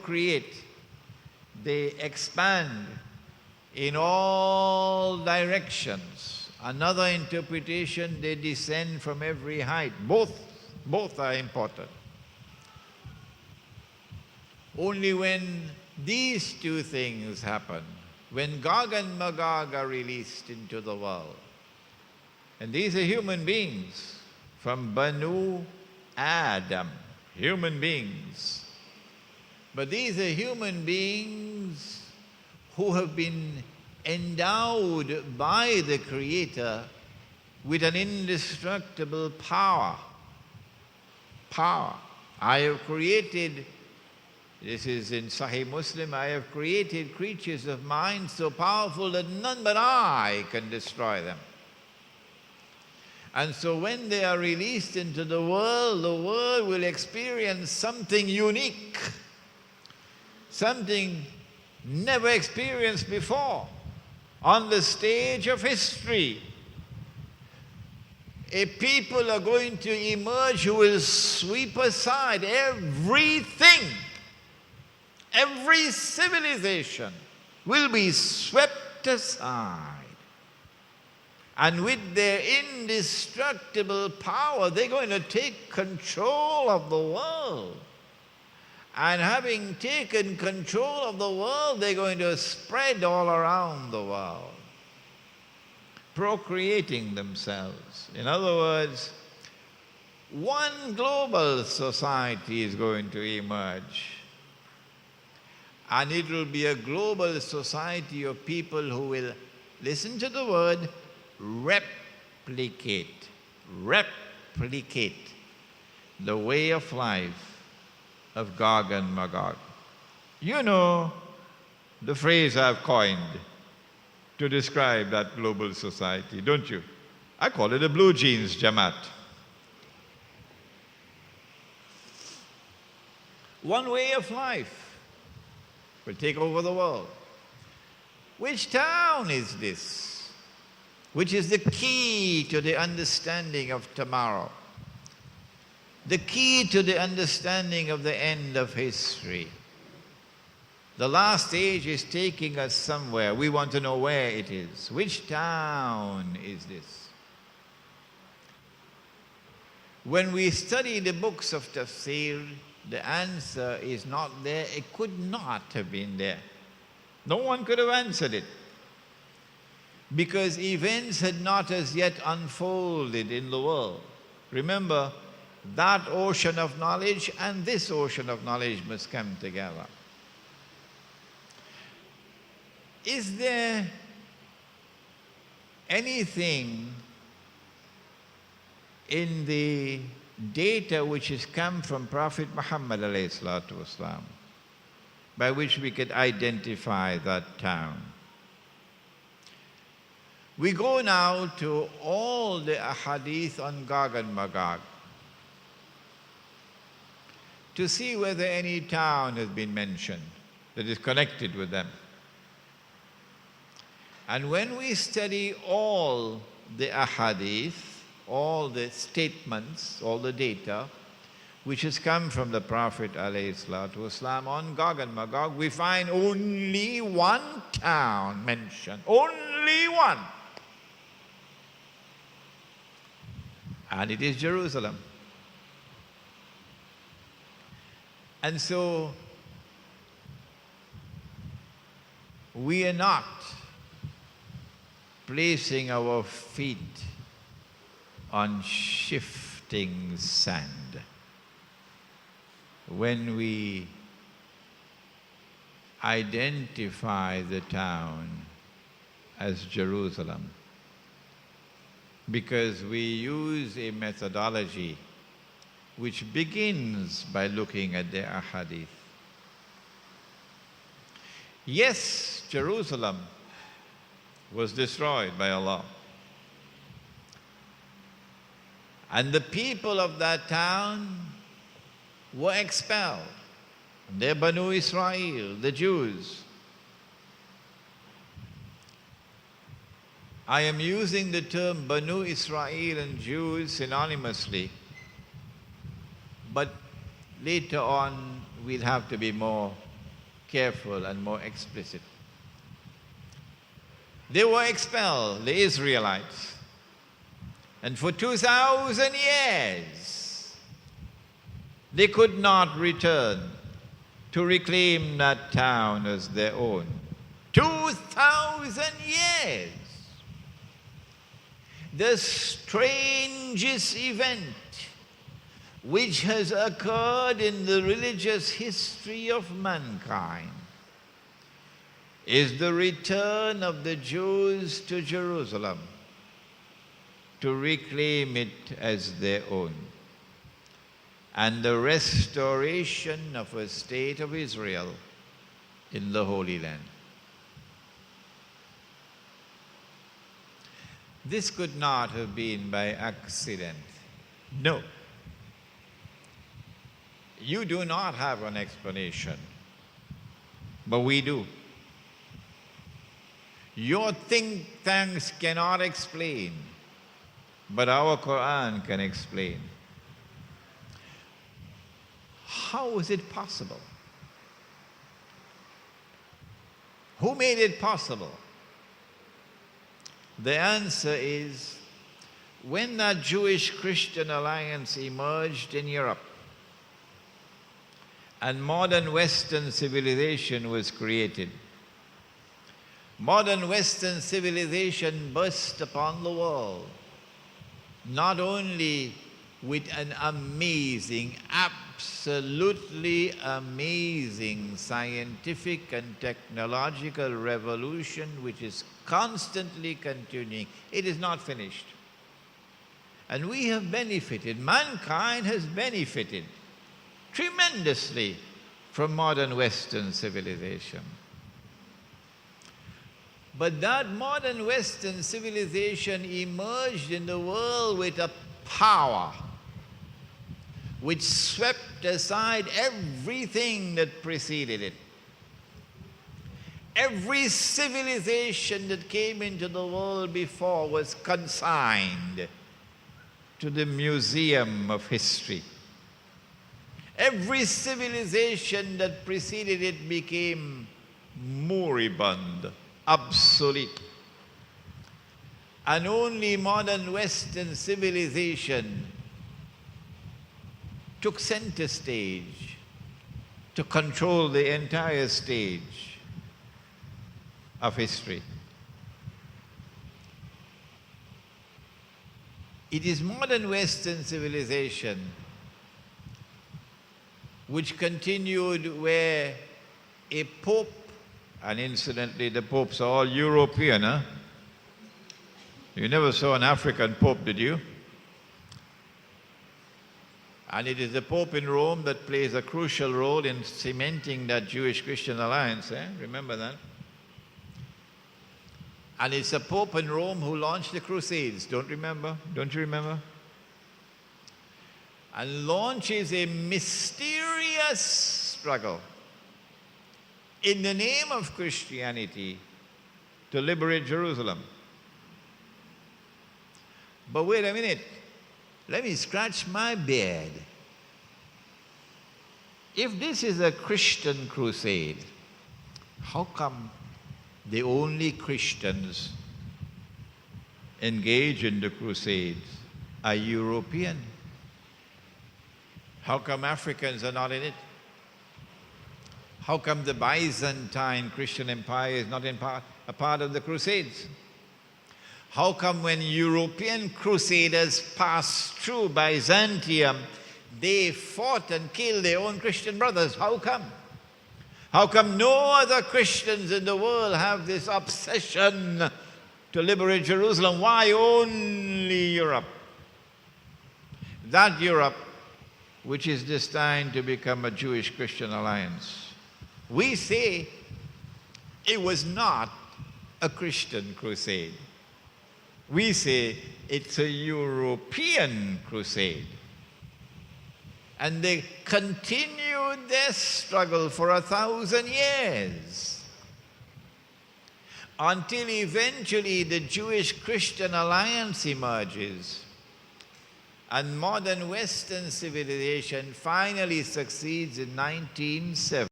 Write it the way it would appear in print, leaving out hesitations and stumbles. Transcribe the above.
procreate, they expand in all directions. Another interpretation, they descend from every height. Both are important. Only when these two things happen, when Gog and Magog are released into the world, and these are human beings from Banu Adam, human beings. But these are human beings who have been endowed by the Creator with an indestructible power. Power. I have created, this is in Sahih Muslim, I have created creatures of mine so powerful that none but I can destroy them. And so when they are released into the world will experience something unique, something never experienced before on the stage of history. A people are going to emerge who will sweep aside everything. Every civilization will be swept aside. And with their indestructible power, they're going to take control of the world. And having taken control of the world, they're going to spread all around the world, procreating themselves. In other words, one global society is going to emerge. And it will be a global society of people who will, listen to the word, replicate the way of life of Gog and Magog. You know the phrase I've coined to describe that global society, don't you? I call it a blue jeans Jamaat. One way of life will take over the world. Which town is this? Which is the key to the understanding of tomorrow, the key to the understanding of the end of history. The last age is taking us somewhere. We want to know where it is. Which town is this? When we study the books of tafsir, the answer is not there. It could not have been there. No one could have answered it, because events had not as yet unfolded in the world. Remember, that ocean of knowledge and this ocean of knowledge must come together. Is there anything in the data which has come from Prophet Muhammad ﷺ by which we could identify that town? We go now to all the ahadith on Gog and Magog to see whether any town has been mentioned that is connected with them. And when we study all the ahadith, all the statements, all the data which has come from the Prophet ﷺ on Gog and Magog, we find only one town mentioned, only one. And it is Jerusalem. And so we are not placing our feet on shifting sand when we identify the town as Jerusalem, because we use a methodology which begins by looking at the ahadith. Yes, Jerusalem was destroyed by Allah. And the people of that town were expelled. They're Banu Israel, the Jews. I am using the term Banu Israel and Jews synonymously, but later on we'll have to be more careful and more explicit. They were expelled, the Israelites. And for 2,000 years, they could not return to reclaim that town as their own. 2,000 years. The strangest event which has occurred in the religious history of mankind is the return of the Jews to Jerusalem to reclaim it as their own, and the restoration of a state of Israel in the Holy Land. This could not have been by accident. No. You do not have an explanation, but we do. Your think tanks cannot explain, but our Quran can explain. How is it possible? Who made it possible? The answer is, when that Jewish-Christian alliance emerged in Europe and modern Western civilization was created, modern Western civilization burst upon the world, not only with an amazing, absolutely amazing scientific and technological revolution which is constantly continuing. It is not finished. And we have benefited, mankind has benefited tremendously from modern Western civilization. But that modern Western civilization emerged in the world with a power which swept aside everything that preceded it. Every civilization that came into the world before was consigned to the museum of history. Every civilization that preceded it became moribund, obsolete. And only modern Western civilization took center stage to control the entire stage of history. It is modern Western civilization which continued where a pope, and incidentally the popes are all European, huh? You never saw an African pope, did you? And it is the Pope in Rome that plays a crucial role in cementing that Jewish-Christian alliance. Remember that? And it's the Pope in Rome who launched the Crusades. Don't you remember? And launches a mysterious struggle in the name of Christianity to liberate Jerusalem. But wait a minute. Let me scratch my beard. If this is a Christian crusade, how come the only Christians engaged in the crusades are European? How come Africans are not in it? How come the Byzantine Christian Empire is not a part of the crusades? How come when European crusaders passed through Byzantium, they fought and killed their own Christian brothers? How come? How come no other Christians in the world have this obsession to liberate Jerusalem? Why only Europe? That Europe, which is destined to become a Jewish-Christian alliance. We say it was not a Christian crusade. We say it's a European crusade. And they continued their struggle for 1,000 years until eventually the Jewish-Christian alliance emerges and modern Western civilization finally succeeds in 1970.